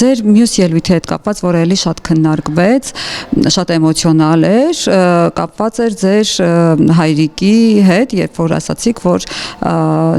ձեր մյուս ելույթի հետ կապված, որ էլի շատ քննարկվեց, շատ էմոցիոնալ էր, կապված էր ձեր հայրիկի հետ, երբ որ ասացիք, որ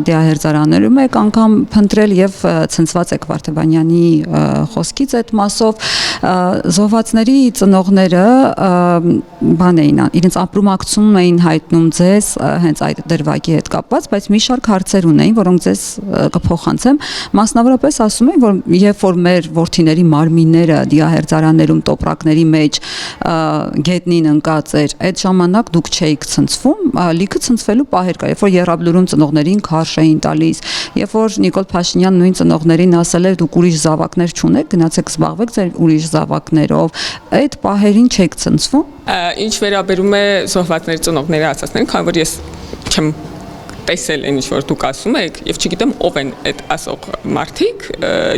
դիահերձարաներում եք անգամ փնտրել եւ ցնցված եք Վարդևանյանի խոսքից այդ մասով, զոհվածների ծնողները բան էին, իրենց ապրումակցում էին հայտնում ձեզ հենց այդ դրվագի հետ կապված, բայց մի շարք հարցեր ունեին, որոնք ձեզ կփոխանցեմ, մասնավորապես ասում են, որ երբ որ մեր որդիների մարմինները դիահերձարաներում տոպրակների մեջ գետնին ընկած էր, այդ ժամանակ դուք չէիք ցնցվում, լիքը ցնցվելու պահեր կար, երբ որ Եռաբլուրում ծնողներին քարշ էին տալիս, երբ որ Նիկոլ Փաշինյան նույն ծնողներին ասել էր դուք ուրիշ զավակներ չունեք, գնացեք զբաղվեք ձեր ուրիշ զավակներով, այդ պահերին չեք ցնցվում։ Ինչ վերաբերում է զոհվածների ծնողների ասածներին, քանի որ ես չեմ տեսել այն ինչ որ դուք ասում եք եւ չգիտեմ ով են այդ ասող մարդիկ,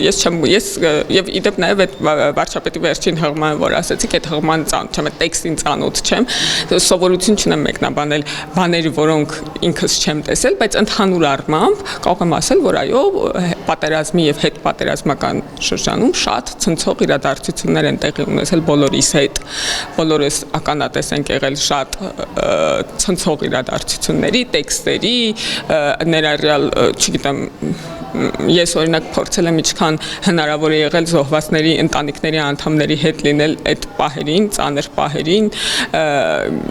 ես եւ իդեպ նաեւ այդ վարչապետի վերջին հղմանը որ ասացիք, այդ հղմանը չեմ տեքստին ծանոթ չեմ, սովորություն չունեմ մեկնաբանել բաներ, որոնք ինքս չեմ տեսել, բայց ընդհանուր առմամբ կարող եմ ասել, որ այո, պատերազմի եւ հետպատերազմական շրջանում շատ ցնցող իրադարձություններ են տեղի ունեցել բոլորիս հետ, բոլորս ականատես ենք եղել շատ ցնցող իրադարձությունների, տեքստերի, ներառյալ, չգիտեմ, ես օրինակ փորձել եմ ինչքան հնարավոր է եղել զոհվածների ընտանիքների անդամների հետ լինել այդ պահերին, ծանր պահերին,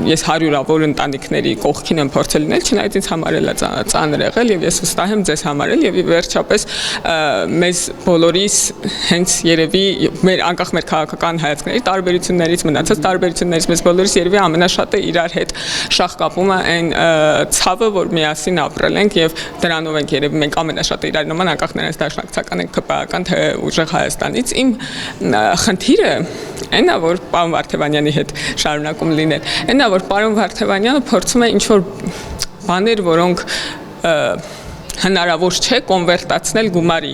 ես հարյուրավոր ընտանիքների կողքին եմ փորձել լինել, չնայած ինձ համար էլ ծանր եղել եւ ես վստահ եմ ձեզ համար էլ եւ վերջապես մեզ բոլորիս հենց երևի անկախ մեր քաղաքական հայացքների տարբերություններից մնացած տարբերություններից մեզ բոլորիս երևի ամենաշատը իրար հետ շահկապում է այն ցավը, որ միասին ապրել ենք եւ դրանով ենք երևի մենք ամենաշատը իրար նման անկախ նրանց դաշնակցական են ԿՊԱ-ական թե ուժեղ Հայաստանից իմ խնդիրը այն է որ պարոն Վարդևանյանի հետ շարունակում լինել այն է որ պարոն Վարդևանյանը փորձում է ինչ որ բաներ որոնք հնարավոր չէ կոնվերտացնել գումարի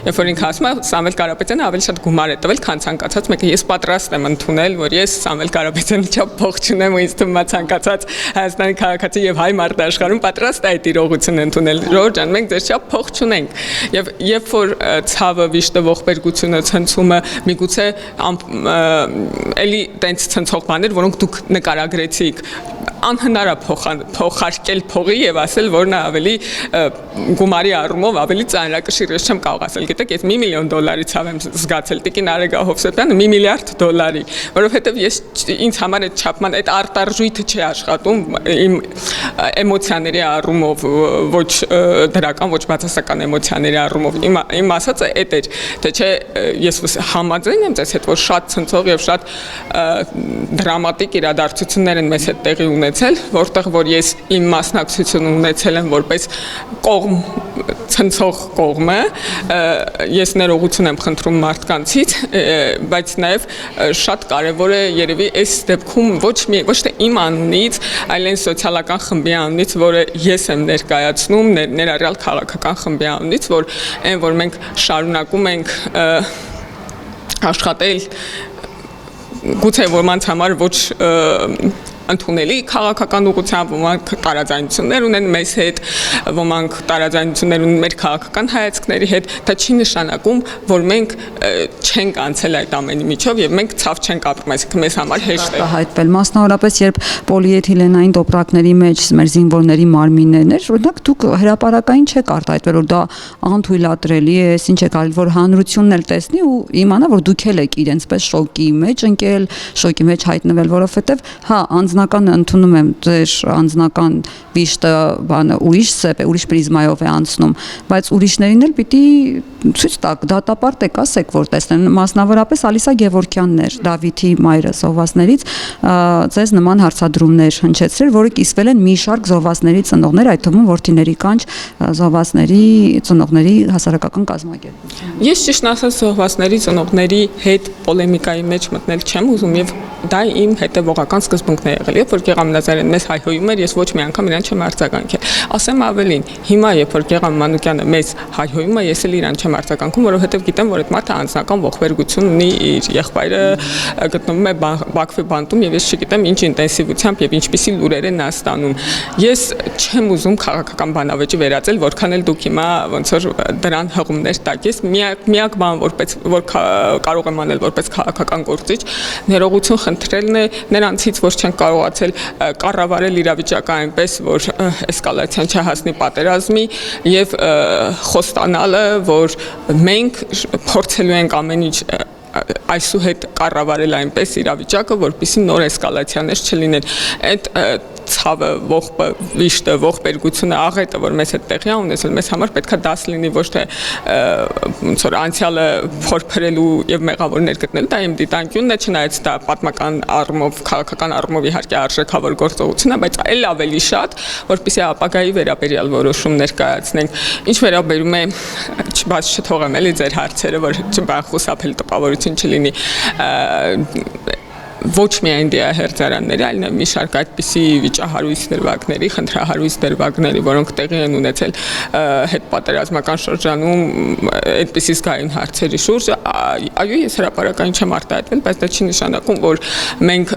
երբ որ ինքը ասում է Սամվել Կարապետյանը ավելի շատ գումար է տվել քան ցանկացած մեկը ես պատրաստ եմ ընդունել որ ես Սամվել Կարապետյանի չափ փող չունեմ ու ինձ թվում է ցանկացած Հայաստանի քաղաքացի եւ հայ մարդաշխարհում պատրաստ է այդ իրողությունը ընդունել Ժորժ ջան մենք ձեր չափ փող չունենք եւ երբ որ ցավը վիշտը ողբերգությունը ցնցումը միգուցե էլի տենց ցնցող բաներ որոնք դուք նկարագրեցիք անհնար է փոխարկել փողի եւ ասել որ նա ավելի գումարի առումով ավելի ծանրակշիռ ես չեմ կարող ասել գիտեք ես $1 միլիոն ցավ եմ զգացել տիկին Արեգա Հովսեփյանը $1 միլիարդ որովհետեւ ես ինձ համար այդ չափման այդ արտարժույթը չի աշխատում իմ էմոցիաների առումով ոչ դրական ոչ բացասական էմոցիաների առումով իմ ասածը այդ էր թե չէ ես համաձայն եմ ձեզ հետ որ շատ ցնցող եւ շատ դրամատիկ իրադարձություններ են մեզ հետ տեղի ունեցել, որտեղ որ ես իմ մասնակցությունը ունեցել եմ որպես կողմ ցնցող կողմը, ես ներողություն եմ խնդրում մարդկանցից, բայց նաև շատ կարևոր է երևի այս դեպքում ոչ թե իմ անունից, այլ այն սոցիալական խմբի անունից, որը ես եմ ներկայացնում, ներառյալ քաղաքական խմբի անունից, որ այն որ մենք շարունակում ենք աշխատել գուցե ոմանց համար ոչ ընդունելի քաղաքական ուղղությամբ, ոմանք տարաձայնություններ ունեն մեզ հետ, ոմանք տարաձայնություններ ունեն մեր քաղաքական հայացքների հետ, դա չի նշանակում, որ մենք չենք անցել այդ ամենի միջով եւ մենք ցավ չենք ապրում, այսինքն մեզ համար հեշտ է հայտվել, մասնավորապես երբ պոլիէթիլենային տոպրակների մեջ մեր զինվորների մարմիններն էր, օրինակ դուք հրապարակային չեք արտահայտվել, որ դա անթույլատրելի է, ինչ եք արել, որ հանրությունն էլ տեսնի ու իմանա, որ դուք եք իրենցպես շոկի մեջ ընկել, շոկի մեջ հայտնվել, որովհետեւ հա անձնական ընդունում եմ ձեր անձնական վիշտը բանը ուրիշ սեփ է, ուրիշ պրիզմայով է անցնում, բայց ուրիշներին էլ պիտի ցույց տաք, դատապարտ եք ասեք, որ տեսնեն, մասնավորապես Ալիսա Գևորգյանն էր, Դավիթի մայրը զոհվածներից, ձեզ նման հարցադրումներ հնչեցրել, որը կիսվել են մի շարք զոհվածների ծնողներ, այդ թվում որդիների կանչ զոհվածների ծնողների հասարակական կազմակերպություն։ Ես ճիշտ ասած զոհվածների ծնողների հետ պոլեմիկայի մեջ մտնել չեմ ուզում եւ դա իմ հետեւողական սկզբունքն է եղել, երբ որ Գեգամ Նազարյանն մեզ հայհոյում էր, ես ոչ մի անգամ իրան չեմ արձագանքել։ Ասեմ ավելին, հիմա երբ որ Գեգամ Մանուկյանը մեզ հայհոյում է, ես էլ իրան չեմ արձագանքում, որովհետև գիտեմ, որ այդ մարդը անձնական ողբերգություն ունի, իր եղբայրը գտնվում է Բաքվի բանտում եւ ես չգիտեմ ինչ ինտենսիվությամբ եւ ինչպիսի լուրեր են նա ստանում։ Ես չեմ ուզում քաղաքական բանավեճի վերածել, որքան էլ դուք հիմա ոնց որ դրան հղումներ տակ։ Ես միակ բան որ կարող եմ անել որպես քաղաքական գործիչ, ներողություն խնդրելն է նրանցից, որ չեն կարողացել կառավարել իրավիճակը այնպես, որ էսկալացիան չհասնի պատերազմի եւ խոստանալը, որ մենք փորձելու ենք ամեն ինչ այսուհետ կառավարել այնպես իրավիճակը, որպեսզի նոր էսկալացիաներ չլինեն։ Այդ ցավը, ողբը, վիշտը, ողբերգությունը, աղետը, որ մեզ հետ տեղի ունեցել, մեզ համար պետքա դաս լինի ոչ թե ոնց որ անցյալը փորփրելու եւ մեղավորներ գտնել, դա իմ դիտանկյունն է, չնայած դա պատմական առումով, քաղաքական առումով իհարկե արժեքավոր գործողություն է, բայց այլ ավելի շատ, որպեսզի ապագայի վերաբերյալ որոշումներ կայացնենք։ Ինչ վերաբերում է բաց չթողեմ էլի ձեր հարցերը, որ չբախուսափել տպավորություն չլինի ոչ միայն դիահերձարանների, այլ նաև մի շարք այդպիսի վիճահարույց դրվագների, խնդրահարույց դրվագների, որոնք տեղի են ունեցել հետպատերազմական շրջանում այդպիսի զգայուն հարցերի շուրջ, այո, ես հրապարակային չեմ արտահայտվել, բայց դա չի նշանակում, որ մենք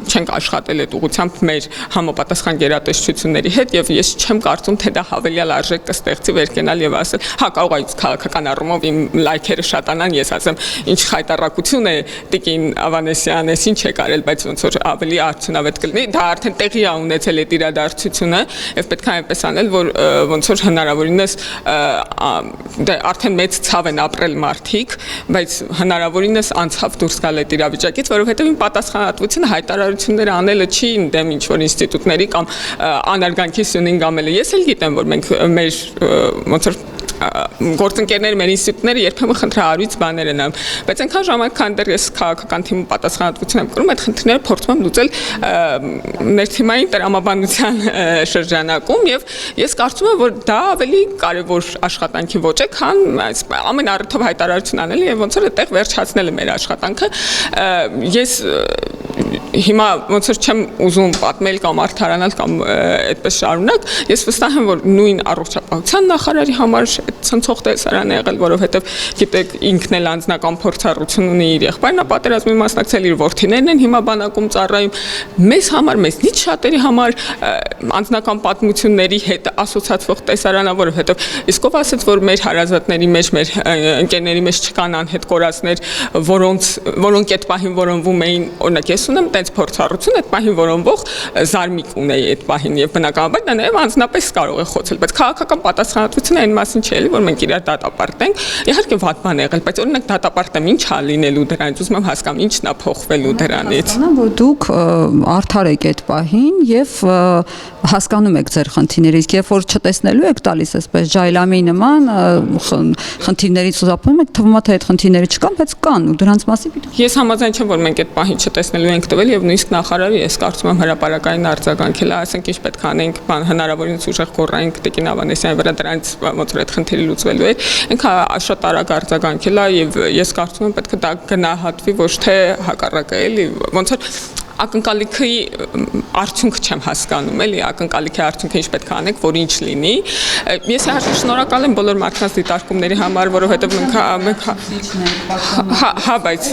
չենք աշխատել այդ ուղղությամբ մեր համապատասխան գերատեսչությունների հետ եւ ես չեմ կարծում, թե դա հավելյալ արժեք կստեղծի վերկենալ եւ ասել, հա կարող է քաղաքական առումով իմ լայքերը շատանան, ես ասեմ, ինչ խայտարակություն է Տիկին Ավանեսյան, ինչ է կարել, բայց ոնց որ ավելի արդյունավետ կլինի, դա արդեն տեղի է ունեցել այդ իրադարձությունը եւ պետք է այնպես անել, որ ոնց որ հնարավորինս դա արդեն մեծ ցավ են ապրել մարդիկ, բայց հնարավորինս անցավ դուրս գալ այդ իրավիճակից, որովհետեւ իմ պատասխանատվությունը հայտարարություններ անելը չի դեմ ինչ որ ինստիտուտների կամ անարգանքի սյունին գամելը։ Ես էլ գիտեմ, որ մենք մեր ոնց որ գործընկերները, մեր ինստիտուտները երբեմն խնդրահարույց բաներ են անում, բայց այնքան ժամանակ, քան դեռ ես քաղաքական թիմի պատասխանատվություն եմ կրում, այդ խնդիրները փորձում եմ լուծել ներթիմային տրամաբանության շրջանակում եւ ես կարծում եմ, որ դա ավելի կարեւոր աշխատանքի ոճ է, քան ամեն առիթով հայտարարություն անելը եւ ոնց որ այդտեղ վերջացնելը մեր աշխատանքը։ Ես հիմա ոնց որ չեմ ուզում պատմել կամ արդարանալ կամ այդպես շարունակ, ես վստահ եմ, որ նույն առողջապահության նախարարի համար ցնցող տեսարան է եղել, որովհետև գիտեք ինքն էլ անձնական փորձառություն ունի իր եղբայրն է պատերազմի մասնակցել, իր որդիներն են հիմա բանակում ծառայում, մեզ համար, մեզնից շատերի համար անձնական պատմությունների հետ ասոցացվող տեսարան է, որովհետև իսկ ով ասեց, որ մեր հարազատների մեջ, մեր ընկերների մեջ չկան անհետ կորածներ, որոնք այդ պահին որոնվում էին, օրինակ ես ունեմ տենց փորձառություն, այդ պահին որոնվող զարմիկ ունեի այդ պահին եւ բնականաբար դա նաեւ անձնապես կարող է խոցել, բայց քաղաքական պատասխանատվությունը այն մասին չէ, որ մենք իրար դատապարտենք, իհարկե վատ բան է եղել, բայց օրինակ դատապարտեմ ինչ է լինելու դրանից, ուզում եմ հասկանամ ինչն է փոխվելու դրանից։ Հասկանամ, որ դուք արդար եք այդ պահին եւ հասկանում եք ձեր խնդիրները, իսկ երբ որ չտեսնելու եք տալիս այսպես ջայլամի նման խնդիրներից խուսափում եք, թվում է թե այդ խնդիրները չկան, բայց կան ու դրանց մասին պիտի։ Ես համաձայն չեմ, որ մենք այդ պահին չտեսնելու ենք տվել եւ նույնիսկ նախարարը ես կարծում եմ հրապարակային արձագանքել է, ասենք ինչ պետք է անենք, հնարավորինս ուժեղ կորրայինք Տիկին Ավանեսյանի վրա դրանից ոնց որ այդ խնդիրը լուծվելու է, ինքը շատ արագ արձագանքել է եւ ես կարծում եմ պետք է դա գնահատվի ոչ թե հակառակը էլի, ոնց որ ակնկալիքի արդյունքը չեմ հասկանում, էլի ակնկալիքի արդյունքը ինչ պետք է անենք, որ ինչ լինի։ Ես իհարկե շնորհակալ եմ բոլոր մարդկանց դիտարկումների համար, որովհետև մենք հա, բայց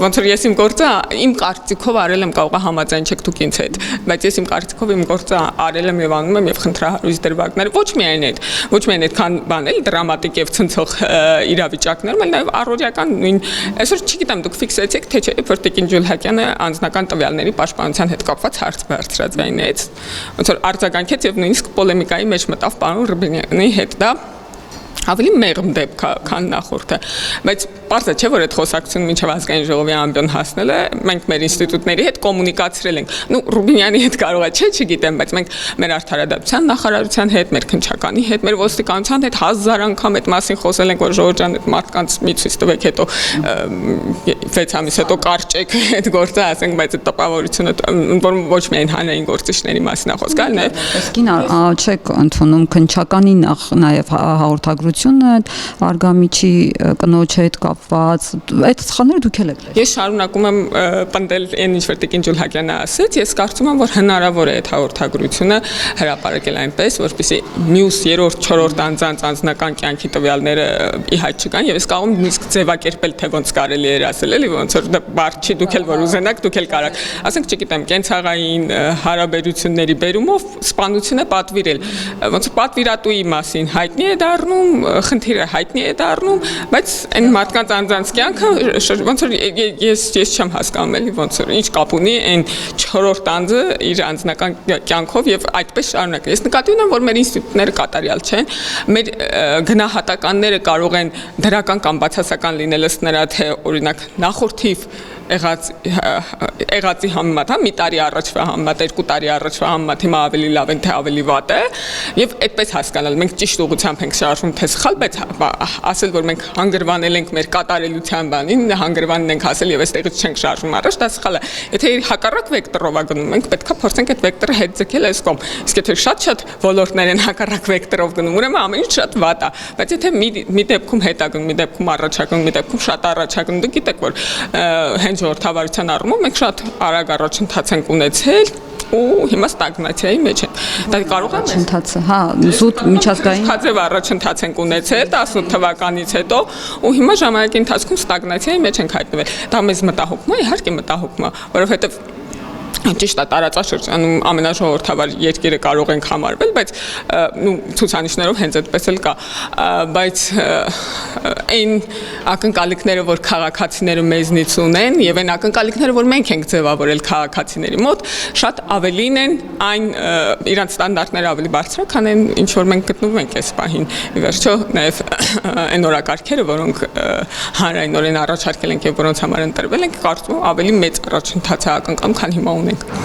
ոնց որ ես իմ գործը իմ կարծիքով արել եմ, կարող է համաձայն չեք դուք ինձ հետ, բայց ես իմ կարծիքով իմ գործը արել եմ եւ անում եմ եւ խնդրահարույց դրվագներ, ոչ միայն այդքան բան էլ դրամատիկ եւ ցնցող իրավիճակներ, այլ նաեւ առօրյական նույն այսօր չգիտեմ դուք ֆիքսեցիք թե չէ, որ Տիկին Ջուլհակյանը անձնական տվյալների պաշտպանության հետ կապված հարց բարձրած այնից, ոնց որ արձագանքեց եւ նույնիսկ պոլեմիկայի մեջ մտավ պարոն Ռուբինյանի հետ, դա ավելի մեղմ դեպք է, քան նախորդը, բայց պարզ է չէ, որ այդ խոսակցությունը մինչև ազգային ժողովի ամբիոն հասնել է, մենք մեր ինստիտուտների հետ կոմունիկացրել ենք, Ռուբինյանի հետ կարող է չէ, չգիտեմ, բայց մենք մեր արդարադատության նախարարության հետ, մեր քննչականի հետ, մեր ոստիկանության հետ 1000 անգամ այդ մասին խոսել ենք, որ Ժողովուրդ ջան, այդ մարդկանց մի ցույց տվեք, հետո 6 ամիս հետո կարճեք այդ գործը, ասենք, բայց այդ տպավորությունը, որ ոչ միայն հանրային գործիչների մասին է խոսքը, այլ նաև Իսկին չեք ընդունում քննչականի նաև հաղորդագրություն խաղաղությունը արգամիջի կնոջ հետ կապված այդ սխալները դուք էլ եք լսել։ Ես շարունակում եմ պնդել այն ինչ որ Տիկին Ջուլհակյանը ասաց, ես կարծում եմ որ հնարավոր է այդ հաղորդագրությունը հրապարակել այնպես, որպեսզի մյուս 3-րդ, 4-րդ անձանց անձնական կյանքի տվյալները ի հայտ չգան եւ ես կարող եմ նույնիսկ ձևակերպել թե ոնց կարելի է ասել, էլի ոնց որ դա բարդ չի, դուք էլ որ ուզենաք, դուք էլ կարաք։ Ասենք, չգիտեմ, կենցաղային հարաբերությունների բերումով սպանությունը պատվիրել, ոնց որ պատվիրատուի մասին հայտնի է դառնում, խնդիրը հայտնի է դառնում, բայց այն մարդկանց անձանց կյանքը ոնց որ ես չեմ հասկանում, էլի ոնց որ ինչ կապ ունի այն 4-րդ անձը իր անձնական կյանքով եւ այդպես շարունակել։ Ես նկատի ունեմ, որ մեր ինստիտուտները կատարյալ չեն, մեր գնահատականները կարող են դրական կամ բացասական լինել ըստ նրա, թե օրինակ նախորդիվ եղածի համեմատ, մի տարի առաջվա համեմատ, 2 տարի առաջվա համեմատ հիմա ավելի լավ են, թե ավելի վատ է, եւ այդպես հասկանալ, մենք ճիշտ ուղղությամբ ենք շարժվում, թե սխալ, բայց ասել, որ մենք հանգրվանել ենք մեր կատարելության բանին, հանգրվանն ենք ասել եւ այստեղից չենք շարժվում առաջ, դա սխալ է։ Եթե հակառակ վեկտորով է գնում, մենք պետքա փորձենք այդ վեկտորը հետ ձգել այս կողմ։ Իսկ եթե շատ ոլորտներ են հակառակ վեկտորով գնում, ուրեմն ամեն ինչ շատ վատ է, բայց եթե մի դեպքում հետ է գնում, մի դեպքում առաջ է գնում, մի դեպքում շատ առաջ է գնում, դուք գիտեք, որ հենց ժողովրդավարության առումով մենք շատ արագ առաջընթաց ենք ունեցել ու հիմա ստագնացիայի մեջ են։ Դա կարող է առաջընթացը, հա, զուտ միջազգային խաձև առաջընթաց ենք ունեցել 18 թվականից հետո ու հիմա ժամանակի ընթացքում ստագնացիայի մեջ ենք հայտնվել։ Դա մեզ մտահոգում է, իհարկե մտահոգում է, որովհետև ճիշտ է տարածաշրջանում ամենաժողովրդավար երկիրը կարող ենք համարվել, բայց ցուցանիշներով հենց այդպես էլ կա, բայց այն ակնկալիքները, որ քաղաքացիները մեզնից ունեն, եւ այն ակնկալիքները, որ մենք ենք ձևավորել քաղաքացիների մոտ, շատ ավելին են, այն իրանց ստանդարտները ավելի բարձր են, քան այն ինչ որ մենք գտնվում ենք այս պահին։ Ի վերջո նաեւ այն օրակարգերը, որոնք հանրայնորեն առաջարկել ենք եւ որոնց համար ընտրվել ենք, կարծում եմ ավելի մեծ առաջընթաց է ակնկալում, քան հիմա ունենք։